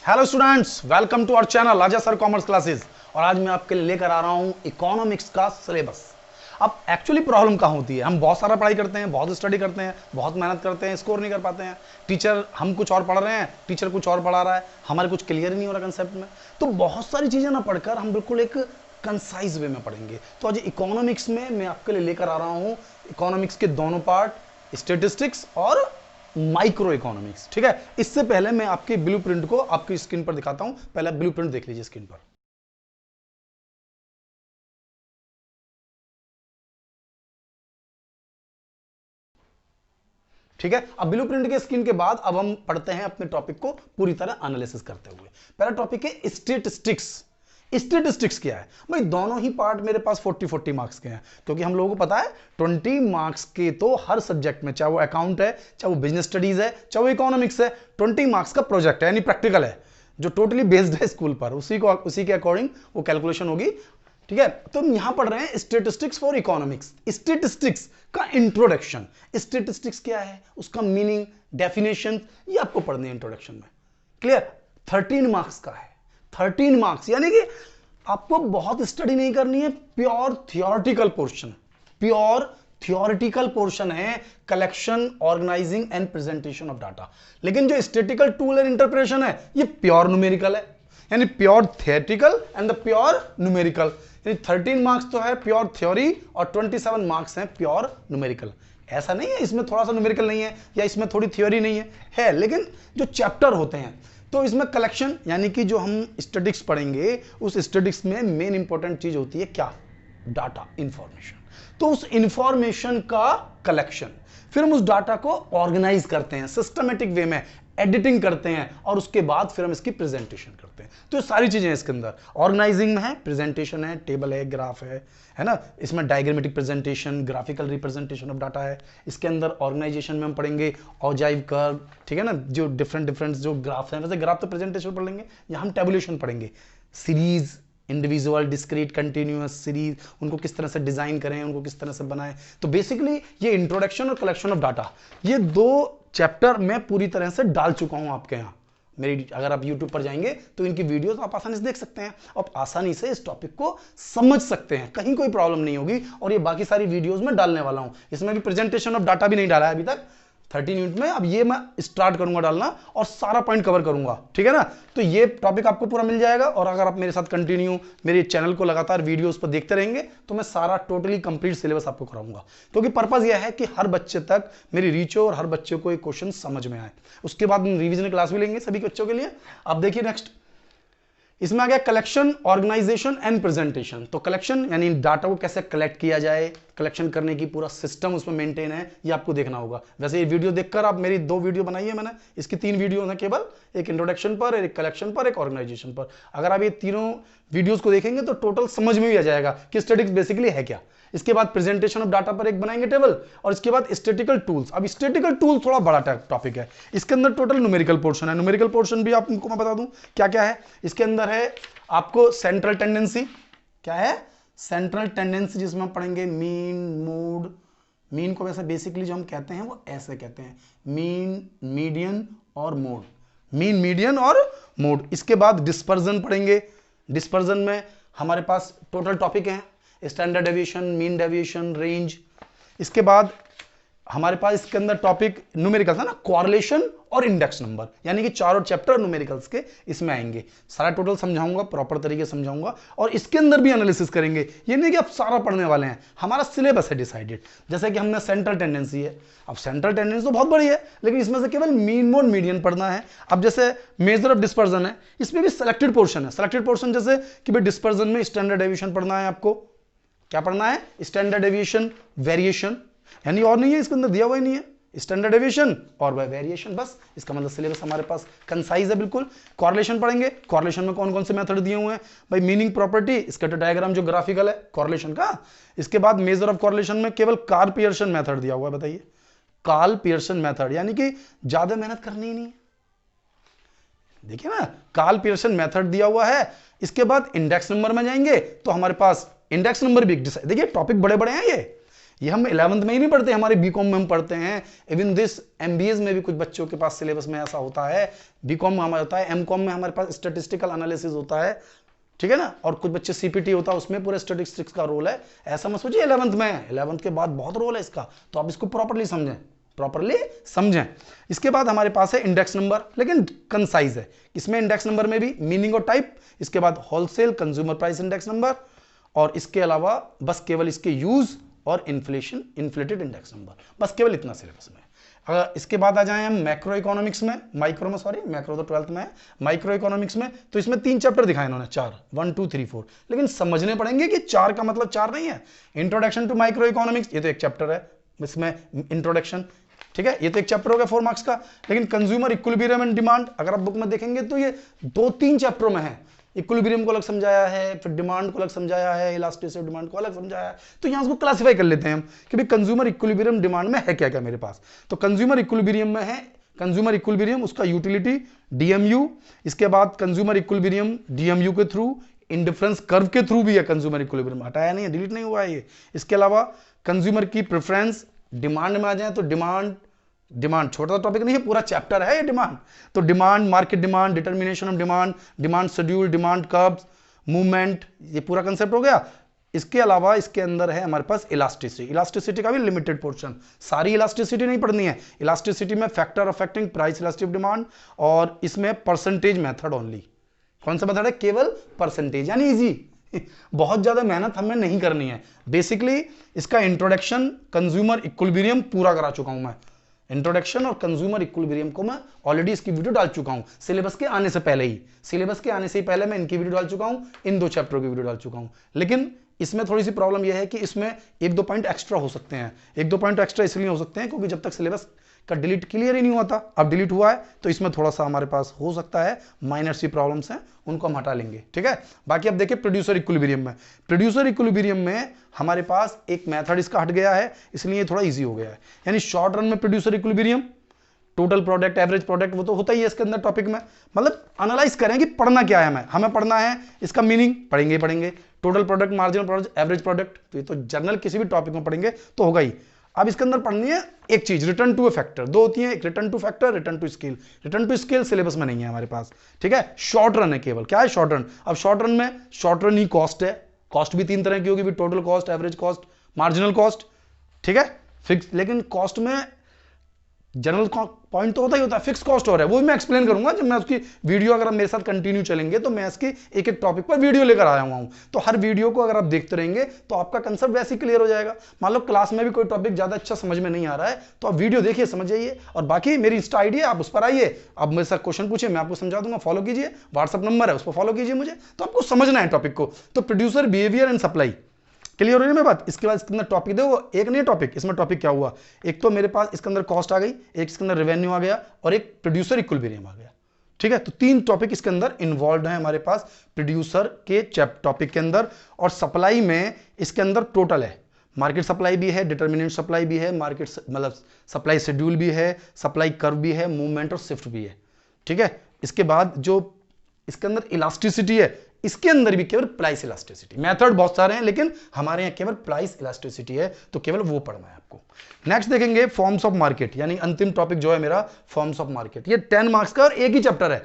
Hello students, welcome to our channel Raja sir commerce classes. और आज मैं आपके लिए लेकर आ रहा हूं इकोनॉमिक्स का सिलेबस। अब एक्चुअली प्रॉब्लम कहां होती है, हम बहुत सारा पढ़ाई करते हैं, बहुत स्टडी करते हैं, बहुत मेहनत करते हैं, स्कोर नहीं कर पाते हैं। टीचर हम कुछ और पढ़ रहे हैं, टीचर कुछ और पढ़ा रहा है, हमारे कुछ क्लियर नहीं हो रहा कंसेप्ट में। तो बहुत सारी चीजें ना पढ़कर हम बिल्कुल एक कंसाइज वे में पढ़ेंगे। तो आज इकोनॉमिक्स में मैं आपके लिए लेकर आ रहा हूँ इकोनॉमिक्स के दोनों पार्ट, स्टेटिस्टिक्स और माइक्रो इकोनॉमिक्स। ठीक है, इससे पहले मैं आपके ब्लूप्रिंट को आपकी स्क्रीन पर दिखाता हूं। पहले ब्लूप्रिंट देख लीजिए स्क्रीन पर। ठीक है, अब ब्लूप्रिंट के स्क्रीन के बाद अब हम पढ़ते हैं अपने टॉपिक को पूरी तरह एनालिसिस करते हुए। पहला टॉपिक है स्टेटिस्टिक्स। स्टेटिस्टिक्स क्या है भाई? दोनों ही पार्ट मेरे पास 40-40 मार्क्स के हैं, क्योंकि हम लोगों को पता है 20 मार्क्स के तो हर सब्जेक्ट में, चाहे वो अकाउंट है, चाहे वो बिजनेस स्टडीज है, चाहे वो इकोनॉमिक्स है, 20 मार्क्स का प्रोजेक्ट है, यानी प्रैक्टिकल है, जो टोटली बेस्ड है स्कूल पर। उसी के अकॉर्डिंग वो कैलकुलेशन होगी। ठीक है, तो हम यहां पढ़ रहे हैं स्टेटिस्टिक्स फॉर इकोनॉमिक्स। स्टेटिस्टिक्स का इंट्रोडक्शन। स्टेटिस्टिक्स क्या है, उसका मीनिंग, डेफिनेशन, ये आपको पढ़ने इंट्रोडक्शन में। क्लियर? 13 मार्क्स का है। 13 मार्क्स यानी कि आपको बहुत स्टडी नहीं करनी है, pure theoretical portion. Pure theoretical portion है, collection, organizing and presentation of data. लेकिन जो स्टैटिस्टिकल टूल एंड इंटरप्रिटेशन है, ये प्योर न्यूमेरिकल है, यानी pure theoretical and the pure numerical. यानी 13 मार्क्स तो है प्योर थ्योरी और 27 मार्क्स हैं प्योर न्यूमेरिकल। ऐसा नहीं है इसमें थोड़ा सा न्यूमेरिकल नहीं है या इसमें थोड़ी थ्योरी नहीं है, लेकिन जो चैप्टर होते हैं, तो इसमें कलेक्शन, यानी कि जो हम स्टैटिस्टिक्स पढ़ेंगे, उस स्टैटिस्टिक्स में मेन इंपॉर्टेंट चीज होती है क्या? Data, information. तो उस इंफॉर्मेशन का कलेक्शन, फिर हम उस डाटा को ऑर्गेनाइज करते हैं सिस्टमेटिक वे में, एडिटिंग करते हैं, और उसके बाद फिर हम इसकी प्रेजेंटेशन करते हैं। तो ये सारी चीजें इसके अंदर ऑर्गेनाइजिंग में है, प्रेजेंटेशन है, टेबल है, ग्राफ है ना, इसमें diagrammatic presentation, graphical representation of data है। इसके अंदर ऑर्गेनाइजेशन में हम पढ़ेंगे ऑजाइव कर्व, ठीक है ना, जो डिफरेंट जो ग्राफ हैं, वैसे ग्राफ तो प्रेजेंटेशन पढ़ लेंगे, यहाँ हम टेबुलेशन पढ़ेंगे, series, individual, discrete, continuous series, उनको किस तरह से डिजाइन करें, उनको किस तरह से बनाएं। तो बेसिकली ये इंट्रोडक्शन और कलेक्शन ऑफ डाटा, ये दो चैप्टर मैं पूरी तरह से डाल चुका हूं आपके यहां। मेरी, अगर आप YouTube पर जाएंगे तो इनकी वीडियोस आप आसानी से देख सकते हैं, आप आसानी से इस टॉपिक को समझ सकते हैं, कहीं कोई प्रॉब्लम नहीं होगी। और ये बाकी सारी वीडियोस में डालने वाला हूं, इसमें भी प्रेजेंटेशन ऑफ डाटा भी नहीं डाला है अभी तक 13 यूनिट में। अब ये मैं स्टार्ट करूंगा डालना और सारा पॉइंट कवर करूंगा, ठीक है ना। तो ये टॉपिक आपको पूरा मिल जाएगा, और अगर आप मेरे साथ कंटिन्यू मेरे चैनल को लगातार वीडियोस पर देखते रहेंगे तो मैं सारा टोटली कंप्लीट सिलेबस आपको कराऊंगा, क्योंकि पर्पस यह है कि हर बच्चे तक मेरी रीच हो और हर बच्चे को एक क्वेश्चन समझ में आए। उसके बाद हम रिविजन क्लास भी लेंगे सभी बच्चों के लिए। अब देखिए नेक्स्ट, इसमें आ गया कलेक्शन, ऑर्गेनाइजेशन एंड प्रेजेंटेशन। तो कलेक्शन यानी डाटा को कैसे कलेक्ट किया जाए, कलेक्शन करने की पूरा सिस्टम उसमें मेंटेन है, ये आपको देखना होगा। वैसे ये वीडियो देखकर, आप मेरी 2 वीडियो बनाई है मैंने, इसकी 3 वीडियो हैं केवल, एक इंट्रोडक्शन पर, एक कलेक्शन पर, एक ऑर्गेनाइजेशन पर। अगर आप ये तीनों वीडियोस को देखेंगे तो टोटल समझ में भी आ जाएगा कि स्टैटिस्टिक्स बेसिकली है क्या। इसके बाद प्रेजेंटेशन ऑफ डाटा पर एक बनाएंगे टेबल, और इसके बाद स्टैटिस्टिकल टूल्स। अब स्टैटिस्टिकल टूल थोड़ा बड़ा टॉपिक है, इसके अंदर टोटल न्यूमेरिकल पोर्शन है। न्यूमेरिकल पोर्शन भी आपको मैं बता दूं क्या क्या है। इसके अंदर है आपको सेंट्रल टेंडेंसी। क्या है? सेंट्रल टेंडेंसी, जिसमें हम पढ़ेंगे मीन, मोड। मीन को वैसे बेसिकली जो हम कहते हैं वो ऐसे कहते हैं, मीन, मीडियन और मोड। मीन, मीडियन और मोड। इसके बाद डिस्पर्जन पढ़ेंगे। डिस्पर्जन में हमारे पास टोटल टॉपिक हैं, standard deviation, mean deviation, range. इसके बाद हमारे पास इसके अंदर टॉपिक न्यूमेरिकल था ना, कॉरलेशन और इंडेक्स नंबर, यानी कि चारों चैप्टर न्यूमेरिकल्स के इसमें आएंगे। सारा टोटल समझाऊंगा, प्रॉपर तरीके से समझाऊंगा, और इसके अंदर भी एनालिसिस करेंगे। ये नहीं कि आप सारा पढ़ने वाले हैं, हमारा सिलेबस है डिसाइडेड। जैसे कि हमने सेंट्रल टेंडेंसी है, अब सेंट्रल टेंडेंसी तो बहुत बड़ी है, लेकिन इसमें से केवल मीन, मोड, मीडियन पढ़ना है। अब जैसे मेजर ऑफ डिस्पर्जन है, इसमें भी सिलेक्टेड पोर्शन है। सिलेक्टेड पोर्शन जैसे कि भाई डिस्पर्जन में स्टैंडर्ड डेविएशन पढ़ना है आपको। क्या पढ़ना है? स्टैंडर्ड डेविएशन, वेरिएशन, यानी और नहीं है, इसके अंदर दिया हुआ ही नहीं है, स्टैंडर्ड डेविएशन और वेरिएशन, बस। इसका मतलब सिलेबस हमारे पास कंसाइज है बिल्कुल। कॉरलेशन पढ़ेंगे। कॉरलेशन में कौन कौन से मेथड दिए हुए हैं भाई? मीनिंग, प्रॉपर्टी, स्कैटर डायग्राम जो ग्राफिकल है कॉरलेशन का। इसके बाद मेजर ऑफ कॉरलेशन में केवल कार्ल पियर्सन मेथड दिया हुआ है। बताइए, कार्ल पियर्सन मेथड, यानी कि ज्यादा मेहनत करनी ही नहीं है। देखिए ना, कार्ल पियर्सन मेथड दिया हुआ है। इसके बाद इंडेक्स नंबर में जाएंगे तो हमारे पास इंडेक्स नंबर भी, देखिए टॉपिक बड़े बड़े हैं ये। ये हम 11th में ही नहीं पढ़ते, हमारे बीकॉम में हम पढ़ते हैं। इवन दिस एमबीएस में भी कुछ बच्चों के पास सिलेबस में ऐसा होता है, बीकॉम में हमारा होता है, एमकॉम में हमारे पास स्टैटिस्टिकल एनालिसिस होता है, ठीक है ना, और कुछ बच्चे सीपीटी होता है, उसमें पूरे स्टैटिस्टिक्स का रोल है। ऐसा मत सोचिए 11th में है, 11th के बाद बहुत रोल है इसका, तो आप इसको प्रॉपरली समझें। इसके बाद हमारे पास है इंडेक्स नंबर, लेकिन कंसाइज है। इसमें इंडेक्स नंबर में भी मीनिंग और टाइप, इसके बाद wholesale consumer price index number, और इसके अलावा बस केवल इसके यूज और इन्फ्लेटेड इंडेक्स नंबर, बस केवल इतना सिलेबस में। अगर इसके बाद आ जाए हम मैक्रो इकोनॉमिक्स में, मैक्रो तो 12th में है, माइक्रो इकोनॉमिक्स में, तो इसमें 3 चैप्टर दिखाए इन्होंने, 4, 1 2 3 4, लेकिन समझने पड़ेंगे कि 4 का मतलब 4 नहीं है। इंट्रोडक्शन टू माइक्रो इकोनॉमिक्स, ये तो एक चैप्टर है, इसमें इंट्रोडक्शन, ठीक है, ये तो एक चैप्टर हो गया 4 मार्क्स का। लेकिन कंज्यूमर इक्विलिब्रियम एंड डिमांड अगर आप बुक में देखेंगे तो ये 2-3 चैप्टरों में है। इक्विलिब्रियम को अलग समझाया है, फिर डिमांड को अलग समझाया है, इलास्टिसिटी डिमांड को अलग समझाया है। तो यहां उसको क्लासिफाई कर लेते हैं हम कि भाई कंज्यूमर इक्विलिब्रियम डिमांड में है क्या क्या मेरे पास। तो कंज्यूमर इक्विलिब्रियम में है, कंज्यूमर इक्विलिब्रियम उसका यूटिलिटी डीएमयू, इसके बाद कंज्यूमर इक्विलिब्रियम डीएमयू के थ्रू, इंडिफरेंस कर्व के थ्रू भी है कंज्यूमर इक्विलिब्रियम, हटाया नहीं है, डिलीट नहीं हुआ है ये। इसके अलावा कंज्यूमर की प्रेफरेंस, डिमांड में आ जाए तो डिमांड छोटा सा टॉपिक नहीं है, पूरा चैप्टर है ये डिमांड। तो demand, market demand, determination of demand, demand schedule, demand curves, movement, ये पूरा कंसेप्ट हो गया। इसके अलावा इसके अंदर है हमारे पास इलास्टिसिटी, इलास्टिसिटी का भी लिमिटेड पोर्शन, सारी इलास्टिसिटी नहीं पढ़नी है। इलास्टिसिटी में factor affecting price elastic demand, और इसमें परसेंटेज मेथड ओनली। कौन सा मेथड है? केवल परसेंटेज, यानी इजी, बहुत ज्यादा मेहनत हमें नहीं करनी है। बेसिकली इसका इंट्रोडक्शन, कंज्यूमर इक्विलिब्रियम पूरा करा चुका हूं मैं। इंट्रोडक्शन और कंज्यूमर इक्विलिब्रियम को मैं ऑलरेडी इसकी वीडियो डाल चुका हूं, सिलेबस के आने से पहले ही, सिलेबस के आने से पहले मैं इनकी वीडियो डाल चुका हूं, इन 2 चैप्टरों की वीडियो डाल चुका हूं। लेकिन इसमें थोड़ी सी प्रॉब्लम यह है कि इसमें 1-2 पॉइंट एक्स्ट्रा हो सकते हैं। 1-2 पॉइंट एक्स्ट्रा इसलिए हो सकते हैं क्योंकि जब तक सिलेबस का डिलीट क्लियर ही नहीं हुआ था, अब डिलीट हुआ है, तो इसमें थोड़ा सा हमारे पास हो सकता है माइनर सी प्रॉब्लम्स हैं, उनको हम हटा लेंगे, ठीक है। बाकी अब देखिए प्रोड्यूसर इक्विलिब्रियम में, प्रोड्यूसर इक्विलिब्रियम में हमारे पास एक मेथड इसका हट गया है, इसलिए थोड़ा इजी हो गया है। यानी शॉर्ट रन में producer equilibrium, total product, average product, वो तो होता ही है इसके अंदर टॉपिक में। मतलब एनालाइज करें कि पढ़ना क्या है, हमें पढ़ना है इसका मीनिंग, पढ़ेंगे total product, marginal product, average product, तो ये तो जनरल किसी भी टॉपिक में पढ़ेंगे तो होगा ही। अब इसके अंदर पढ़नी है एक चीज, रिटर्न टू ए फैक्टर, 2 होती है, एक return to factor, return to scale. Return to scale syllabus में नहीं है हमारे पास, ठीक है, शॉर्ट रन है केवल। क्या है शॉर्ट रन? अब शॉर्ट रन में शॉर्ट रन ही कॉस्ट है, कॉस्ट भी 3 तरह की होगी, total cost, average cost, marginal cost, ठीक है, फिक्स। लेकिन कॉस्ट में जनरल पॉइंट तो होता ही होता है, फिक्स कॉस्ट हो रहा है, वो भी मैं एक्सप्लेन करूंगा जब मैं उसकी वीडियो, अगर आप मेरे साथ कंटिन्यू चलेंगे तो मैं इसकी एक एक टॉपिक पर वीडियो लेकर आया हुआ हूं। तो हर वीडियो को अगर आप देखते रहेंगे तो आपका कंसेप्ट वैसे ही क्लियर हो जाएगा। मान लो क्लास में भी कोई टॉपिक ज्यादा अच्छा समझ में नहीं आ रहा है तो आप वीडियो देखिए, समझ जाइए। और बाकी मेरी इंस्टा आईडी है, आप उस पर आइए, आप मेरे साथ क्वेश्चन पूछिए, मैं आपको समझा दूंगा, फॉलो कीजिए, व्हाट्सअप नंबर है उस पर फॉलो कीजिए मुझे, तो आपको समझना है टॉपिक को। तो producer behaviour and supply clear हो रही है मेरी बात। इसके बाद इसके अंदर टॉपिक देखो, एक नहीं टॉपिक, इसमें टॉपिक क्या हुआ, एक तो मेरे पास इसके अंदर कॉस्ट आ गई, एक इसके अंदर रेवेन्यू आ गया, और एक प्रोड्यूसर इक्विलिब्रियम आ गया, ठीक है। तो 3 टॉपिक इसके अंदर इन्वॉल्व है हमारे पास प्रोड्यूसर के टॉपिक के अंदर। और सप्लाई में इसके अंदर टोटल है, मार्केट सप्लाई भी है, डिटर्मिनेंट सप्लाई भी है, मार्केट मतलब सप्लाई शेड्यूल भी है, सप्लाई कर्व भी है, मूवमेंट और शिफ्ट भी है, ठीक है। इसके बाद जो इसके अंदर इलास्टिसिटी है, इसके अंदर भी केवल प्राइस इलास्टिसिटी, मेथड बहुत सारे हैं लेकिन हमारे यहां केवल प्राइस इलास्टिसिटी है, तो केवल वो पढ़ना है आपको। नेक्स्ट देखेंगे फॉर्म्स ऑफ मार्केट, यानी अंतिम टॉपिक जो है मेरा फॉर्म्स ऑफ मार्केट। ये 10 मार्क्स का और एक ही चैप्टर है,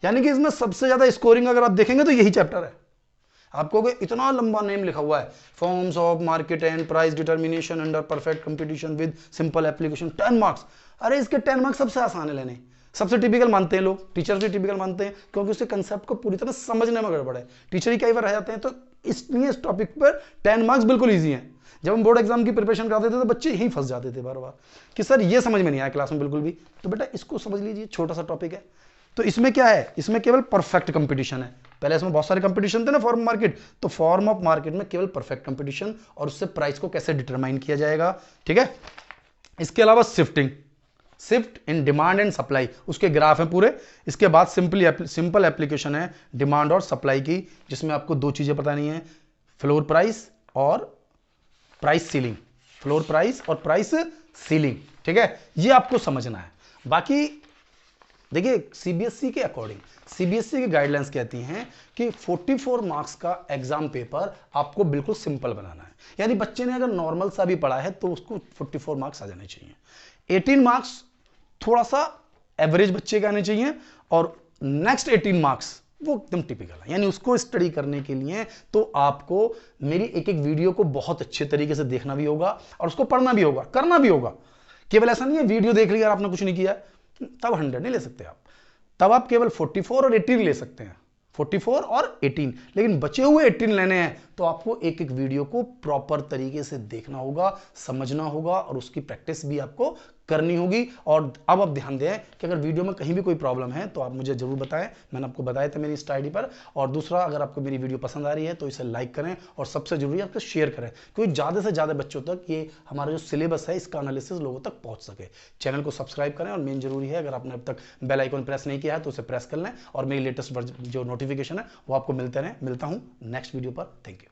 यानी कि इसमें सबसे ज्यादा स्कोरिंग अगर आप देखेंगे तो यही चैप्टर है। आपको इतना लंबा नेम लिखा हुआ है, forms of market and price determination under perfect competition with simple application, 10 marks. अरे इसके 10 मार्क्स सबसे आसान है लेने, सबसे टिपिकल मानते हैं लोग, टीचर्स भी टिपिकल मानते हैं, क्योंकि उसके कंसेप्ट को पूरी तरह समझने में गड़बड़ है, टीचर ही कई बार रह जाते हैं। तो इसलिए इस टॉपिक पर 10 मार्क्स बिल्कुल ईजी हैं। जब हम बोर्ड एग्जाम की प्रिपरेशन कराते थे तो बच्चे यहीं फंस जाते थे बार बार कि सर ये समझ में नहीं आया क्लास में बिल्कुल भी, तो बेटा इसको समझ लीजिए, छोटा सा टॉपिक है। तो इसमें क्या है, इसमें केवल परफेक्ट कंपटीशन है। पहले इसमें बहुत सारे कंपटीशन थे ना फॉर्म मार्केट, तो फॉर्म ऑफ मार्केट में केवल परफेक्ट कंपटीशन और उससे प्राइस को कैसे डिटरमाइन किया जाएगा, ठीक है। इसके अलावा shift in demand and supply, उसके ग्राफ हैं पूरे। इसके बाद सिंपल एप्लीकेशन है डिमांड और सप्लाई की, जिसमें आपको 2 चीजें बतानी है, फ्लोर प्राइस और प्राइस सीलिंग, फ्लोर प्राइस और प्राइस सीलिंग, ठीक है, ये आपको समझना है। बाकी देखिए सीबीएसई के अकॉर्डिंग, सीबीएसई की गाइडलाइंस कहती हैं कि 44 मार्क्स का एग्जाम पेपर आपको बिल्कुल सिंपल बनाना है। यानी बच्चे ने अगर नॉर्मल सा भी पढ़ा है तो उसको 44 मार्क्स आ जाने चाहिए। 18 मार्क्स थोड़ा सा एवरेज बच्चे के आने चाहिए और नेक्स्ट 18 मार्क्स वो एकदम टिपिकल है। यानी उसको स्टडी करने के लिए तो आपको मेरी एक एक वीडियो को बहुत अच्छे तरीके से देखना भी होगा और उसको पढ़ना भी होगा, करना भी होगा। केवल ऐसा नहीं है वीडियो देख लिया आपने कुछ नहीं किया तब 100 नहीं ले सकते आप, तब आप केवल 44 और 18 ले सकते हैं, 44 और 18। लेकिन बचे हुए 18 लेने हैं तो आपको एक एक वीडियो को प्रॉपर तरीके से देखना होगा, समझना होगा और उसकी प्रैक्टिस भी आपको करनी होगी। और अब आप ध्यान दें कि अगर वीडियो में कहीं भी कोई प्रॉब्लम है तो आप मुझे जरूर बताएं, मैंने आपको बताया था मेरी इंस्टा आईडी पर। और दूसरा, अगर आपको मेरी वीडियो पसंद आ रही है तो इसे लाइक करें और सबसे जरूरी आपको शेयर करें, क्योंकि ज़्यादा से ज़्यादा बच्चों तक ये हमारा जो सिलेबस है इसका एनालिसिस लोगों तक पहुंच सके। चैनल को सब्सक्राइब करें और मेन जरूरी है, अगर आपने अब तक बेल आइकन प्रेस नहीं किया है तो उसे प्रेस कर लें और मेरी लेटेस्ट जो नोटिफिकेशन है वो आपको मिलते रहें। मिलता हूँ नेक्स्ट वीडियो पर। Thank you.